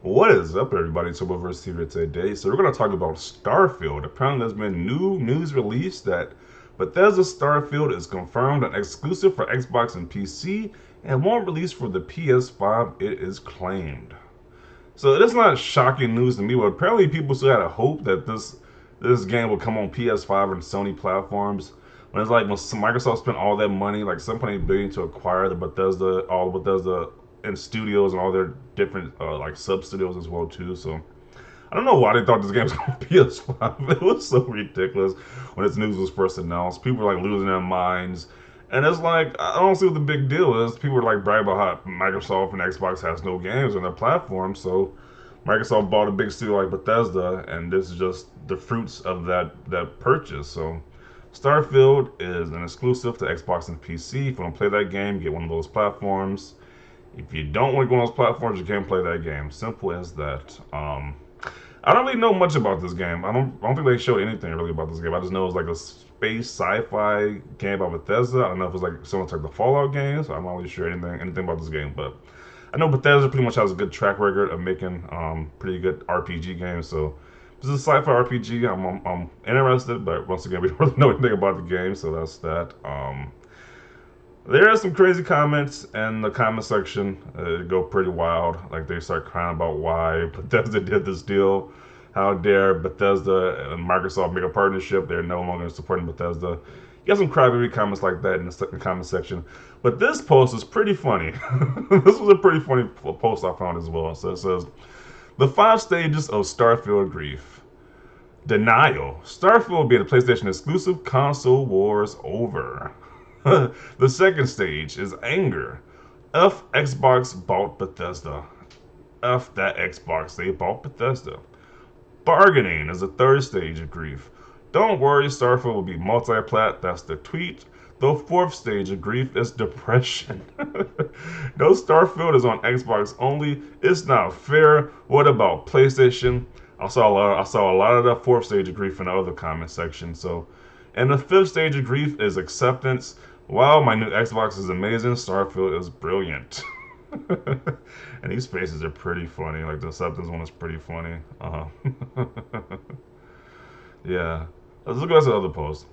What is up, everybody? Turboverse here today. So we're going to talk about Starfield. Apparently, there's been new news released that Bethesda Starfield is confirmed an exclusive for Xbox and PC and won't release for the PS5. It is claimed. So it is not shocking news to me, but apparently people still had a hope that this game will come on PS5 and Sony platforms. When it's like when Microsoft spent all that money, like 7.8 billion to acquire the Bethesda, all the Bethesda and studios and all their different like sub studios as well too. So I don't know why they thought this game was on PS5. It was so ridiculous when this news was first announced. People were like losing their minds. And it's like, I don't see what the big deal is. People are like bragging about how Microsoft and Xbox has no games on their platform. So Microsoft bought a big studio like Bethesda, and this is just the fruits of that purchase. So Starfield is an exclusive to Xbox and PC. If you want to play that game, get one of those platforms. If you don't want to go on those platforms, you can't play that game. Simple as that. I don't really know much about this game. I don't think they showed anything really about this game. I just know it's like a space sci-fi game by Bethesda. I don't know if it's like similar to like the Fallout games. I'm not really sure anything about this game, but I know Bethesda pretty much has a good track record of making pretty good RPG games. So this is a sci-fi RPG. I'm interested, but once again, we don't really know anything about the game, so that's that. There are some crazy comments in the comment section. Go pretty wild. Like they start crying about why Bethesda did this deal. How dare Bethesda and Microsoft make a partnership? They're no longer supporting Bethesda. You got some crybaby comments like that in the comment section. But this post is pretty funny. This was a pretty funny post I found as well. So it says, the 5 stages of Starfield grief. Denial. Starfield will be the PlayStation exclusive. Console wars over. The second stage is anger. F Xbox bought Bethesda. F that Xbox, they bought Bethesda. Bargaining is the third stage of grief. Don't worry, Starfield will be multi-plat, that's the tweet. The fourth stage of grief is depression. No, Starfield is on Xbox only. It's not fair. What about PlayStation? I saw a lot of the fourth stage of grief in the other comment section. So, and the fifth stage of grief is acceptance. Wow, my new Xbox is amazing. Starfield is brilliant. And these faces are pretty funny. Like the acceptance one is pretty funny. Yeah. Let's look at the other post.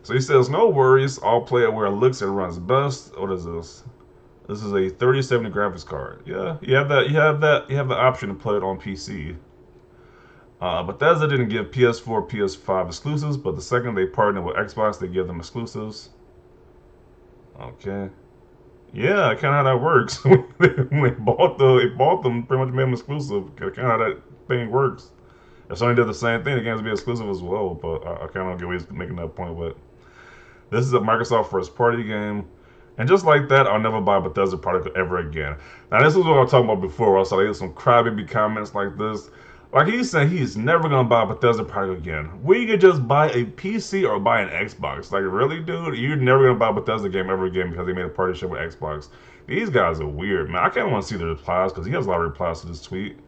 So he says, no worries. I'll play it where it looks and runs best. What is this? This is a 3070 graphics card. Yeah, you have that. You have that. You have the option to play it on PC. Bethesda didn't give PS4, PS5 exclusives, but the second they partner with Xbox, they give them exclusives. Okay. Yeah, kind of how that works. When they bought them, pretty much made them exclusive. Kind of how that thing works. If Sony did the same thing, the games would be exclusive as well. But I kind of get what he's making that point with. This is a Microsoft first party game. And just like that, I'll never buy a Bethesda product ever again. Now, this is what I was talking about before. I saw like, some crybaby comments like this. Like he's saying he's never gonna buy a Bethesda product again. We could just buy a PC or buy an Xbox. Like really, dude, you're never gonna buy a Bethesda game ever again because they made a partnership with Xbox. These guys are weird, man. I kind of want to see the replies because he has a lot of replies to this tweet.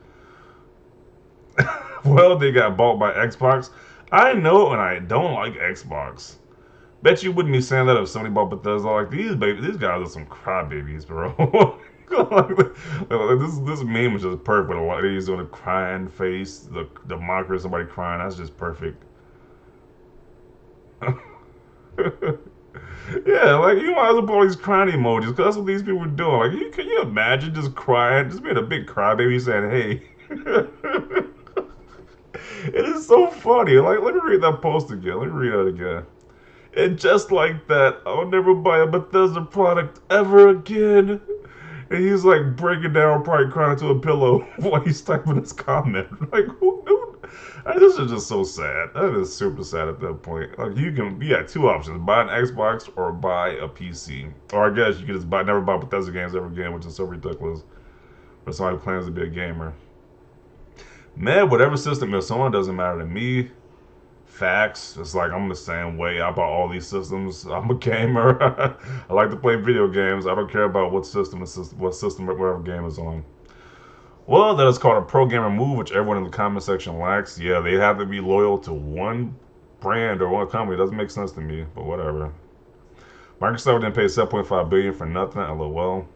Well, they got bought by Xbox. I know, and I don't like Xbox. Bet you wouldn't be saying that if somebody bought Bethesda. Like these guys are some crybabies, bro. This meme is just perfect. A lot he's doing a crying face, the mockery of somebody crying. That's just perfect. Yeah, like you might as well put all these crying emojis because that's what these people are doing. Like, can you imagine just crying, just being a big crybaby saying, "Hey." It is so funny. Like, let me read that post again. Let me read that again. And just like that, I'll never buy a Bethesda product ever again. And he's like breaking down, probably crying into a pillow while he's typing his comment. Like, who knew? This is just so sad. That is super sad at that point. Like, you got two options: buy an Xbox or buy a PC. Or I guess you could just never buy Bethesda games ever again, which is so ridiculous for somebody who plans to be a gamer. Man, whatever system is on doesn't matter to me. Facts. It's like I'm the same way. I bought all these systems. I'm a gamer. I like to play video games. I don't care about what system whatever game is on. Well, that is called a pro gamer move, which everyone in the comment section likes. Yeah, they have to be loyal to one brand or one company. It doesn't make sense to me, but whatever. Microsoft didn't pay 7.5 billion for nothing. LOL.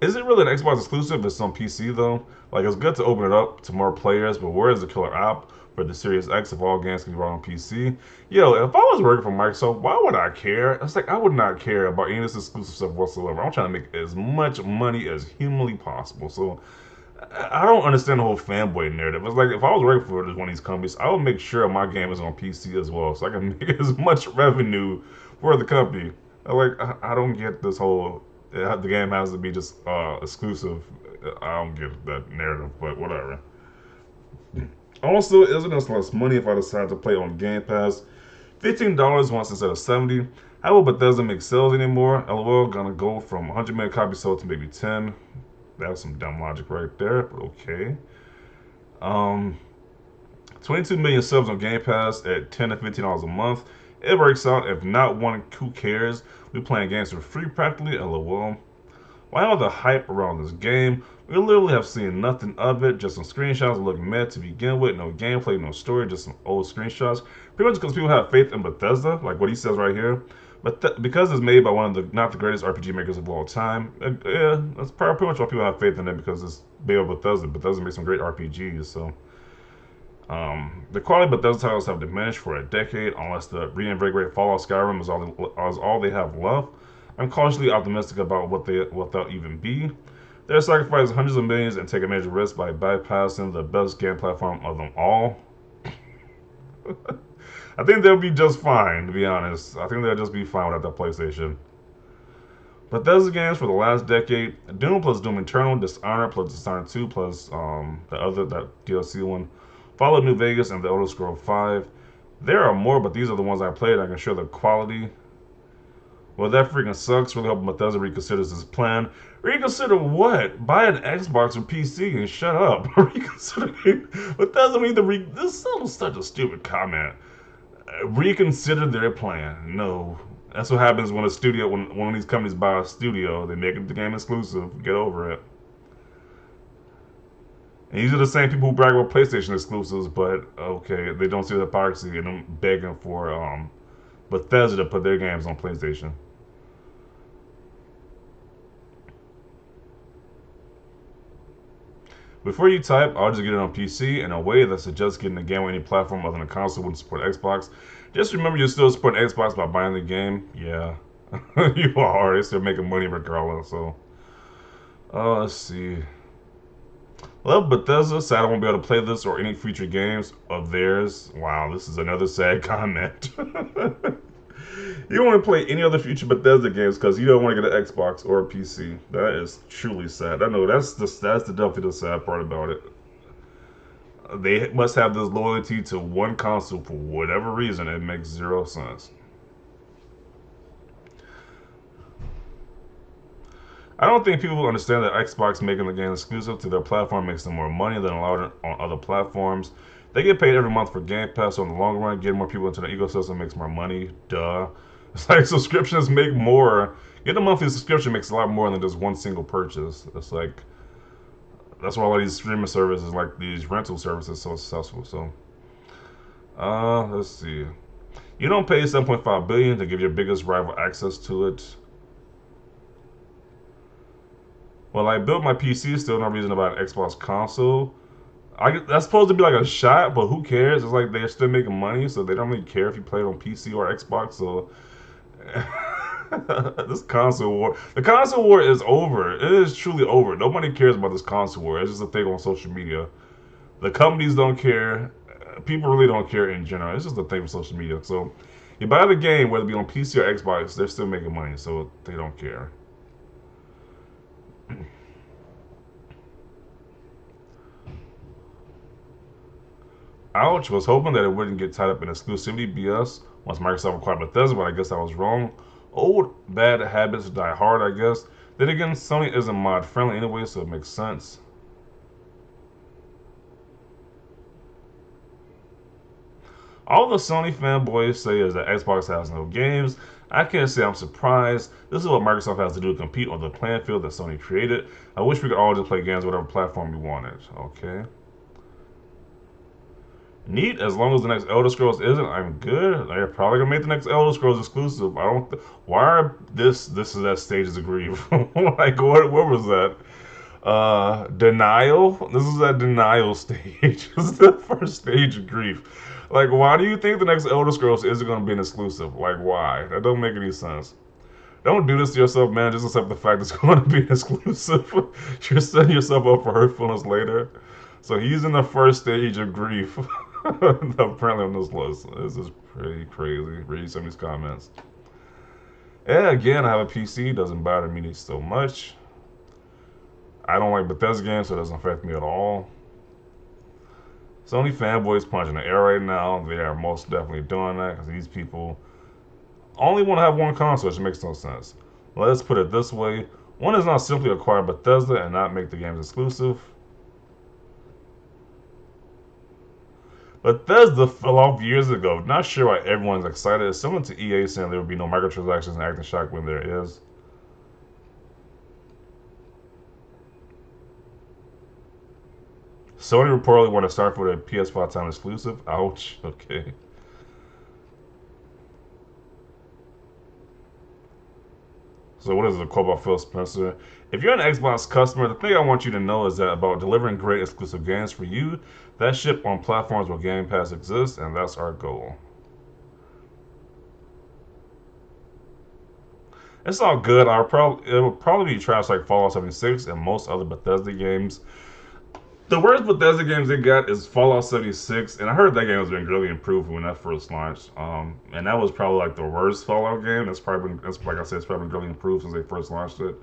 Is it really an Xbox exclusive? It's on PC though. Like it's good to open it up to more players, but where is the killer app for the Series X if all games can be run on PC? Yo, if I was working for Microsoft, why would I care? It's like I would not care about any of this exclusive stuff whatsoever. I'm trying to make as much money as humanly possible. So I don't understand the whole fanboy narrative. It's like if I was working for one of these companies, I would make sure my game is on PC as well, so I can make as much revenue for the company. I don't get this whole the game has to be just exclusive. I don't get that narrative, but whatever. Also, isn't this less money if I decide to play on Game Pass? $15 once instead of 70. How will Bethesda make sales anymore? LOL, gonna go from 100 million copies sold to maybe 10. That's some dumb logic right there, but okay. Um, 22 million subs on Game Pass at $10 to $15 a month. It works out. If not one, who cares? We playing games for free practically. LOL. Why all the hype around this game? We literally have seen nothing of it. Just some screenshots that look mad to begin with. No gameplay, no story, just some old screenshots. Pretty much because people have faith in Bethesda, like what he says right here. But because it's made by one of the not the greatest RPG makers of all time, yeah, that's pretty much why people have faith in it because it's made by Bethesda. Bethesda makes some great RPGs, so. The quality of Bethesda titles have diminished for a decade unless the reinvigorate Fallout Skyrim is all they have left. I'm cautiously optimistic about what they'll even be. They're sacrificing hundreds of millions and take a major risk by bypassing the best game platform of them all. I think they'll be just fine, to be honest. I think they'll just be fine without that PlayStation. Bethesda games for the last decade: Doom plus Doom Eternal, Dishonored plus Dishonored 2 plus that DLC one, Fallout New Vegas, and The Elder Scrolls 5. There are more, but these are the ones I played. I can show the quality. Well, that freaking sucks. Really hope Bethesda reconsiders this plan. Reconsider what? Buy an Xbox or PC and shut up. Reconsider. Bethesda need to This is such a stupid comment. Reconsider their plan. No. That's what happens when when one of these companies buy a studio. They make it the game exclusive. Get over it. And these are the same people who brag about PlayStation exclusives, but okay, they don't see the hypocrisy and them begging for Bethesda to put their games on PlayStation. Before you type, I'll just get it on PC in a way that suggests getting the game on any platform other than a console wouldn't support Xbox. Just remember you still support Xbox by buying the game. Yeah, you are. They're still making money regardless. So, let's see. Love Bethesda. Sad I won't be able to play this or any future games of theirs. Wow, this is another sad comment. You don't want to play any other future Bethesda games because you don't want to get an Xbox or a PC. That is truly sad. I know that's definitely the sad part about it. They must have this loyalty to one console for whatever reason. It makes zero sense. I don't think people understand that Xbox making the game exclusive to their platform makes them more money than allowed it on other platforms. They get paid every month for Game Pass, so in the long run, getting more people into the ecosystem makes more money. Duh. It's like subscriptions make more. Getting a monthly subscription makes a lot more than just one single purchase. It's like that's why all these streaming services, like these rental services, are so successful. So, let's see. You don't pay 7.5 billion to give your biggest rival access to it. Well, I built my PC, still no reason to buy an Xbox console. That's supposed to be like a shot, but who cares? It's like they're still making money, so they don't really care if you play it on PC or Xbox. So this console war, the console war is over. It is truly over. Nobody cares about this console war. It's just a thing on social media. The companies don't care. People really don't care in general. It's just a thing for social media. So you buy the game, whether it be on PC or Xbox, they're still making money, so they don't care. Ouch, was hoping that it wouldn't get tied up in exclusivity BS once Microsoft acquired Bethesda, but I guess I was wrong. Old bad habits die hard, I guess. Then again, Sony isn't mod friendly anyway, so it makes sense. All the Sony fanboys say is that Xbox has no games. I can't say I'm surprised. This is what Microsoft has to do to compete on the playing field that Sony created. I wish we could all just play games on whatever platform we wanted. Okay. Neat. As long as the next Elder Scrolls isn't, I'm good. They're probably gonna make the next Elder Scrolls exclusive. I don't. Why are this is at stages of grief? Like what was that? Denial. This is that denial stage. This is the first stage of grief. Like, why do you think the next Elder Scrolls isn't gonna be an exclusive? Like, why? That don't make any sense. Don't do this to yourself, man. Just accept the fact it's going to be an exclusive. You're setting yourself up for hurt feelings later. So he's in the first stage of grief. Apparently on this list. This is pretty crazy. Read some of these comments. Yeah, again, I have a PC. Doesn't bother me so much. I don't like Bethesda games, so it doesn't affect me at all. Sony fanboys punching the air right now. They are most definitely doing that because these people only want to have one console, which makes no sense. Let's put it this way. One is not simply acquire Bethesda and not make the games exclusive. Bethesda fell off years ago. Not sure why everyone's excited. It's similar to EA saying there will be no microtransactions and acting shocked when there is. Sony reportedly want to start for the PS5 time exclusive. Ouch. Okay. So what is it, a quote about Phil Spencer? If you're an Xbox customer, the thing I want you to know is that about delivering great exclusive games for you that ship on platforms where Game Pass exists, and that's our goal. It's all good. It will probably be trash like Fallout 76 and most other Bethesda games. The worst Bethesda games they got is Fallout 76, and I heard that game has been really improved when that first launched. And that was probably like the worst Fallout game. That's like I said, it's probably been really improved since they first launched it.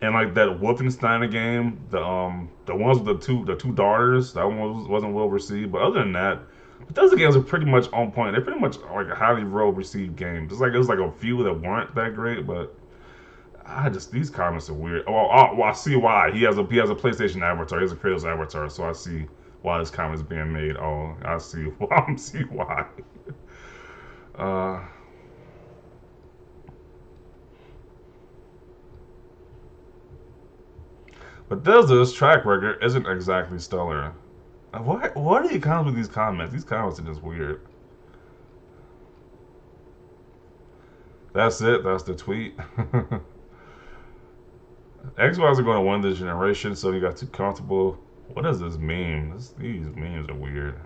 And like that Wolfenstein game, the ones with the two daughters, that one wasn't well received. But other than that, Bethesda games are pretty much on point. They're pretty much like a highly well received game. Just like it was like a few that weren't that great, but I just these comments are weird. Well, I see why. He has a PlayStation avatar. He has a Kratos avatar, so I see why this comment is being made. Oh, I see. Well, I see why. Uh, Bethesda's track record isn't exactly stellar. What are the comments with these comments? These comments are just weird. That's it. That's the tweet. Xbox are going to win this generation, so you got too comfortable. What does this mean? These memes are weird.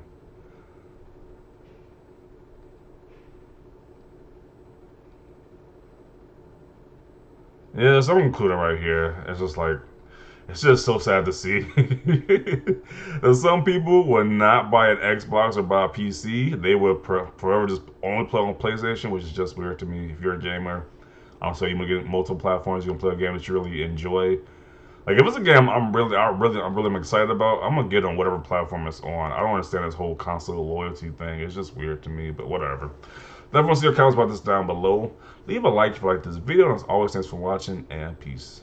Yeah, some including right here. It's just like, it's just so sad to see. That some people would not buy an Xbox or buy a PC. They would forever just only play on PlayStation, which is just weird to me. If you're a gamer, so you gonna get multiple platforms. You can play a game that you really enjoy. Like if it's a game I'm excited about, I'm gonna get on whatever platform it's on. I don't understand this whole console loyalty thing. It's just weird to me, but whatever. Definitely see your comments about this down below. Leave a like if you like this video. And as always, thanks for watching and peace.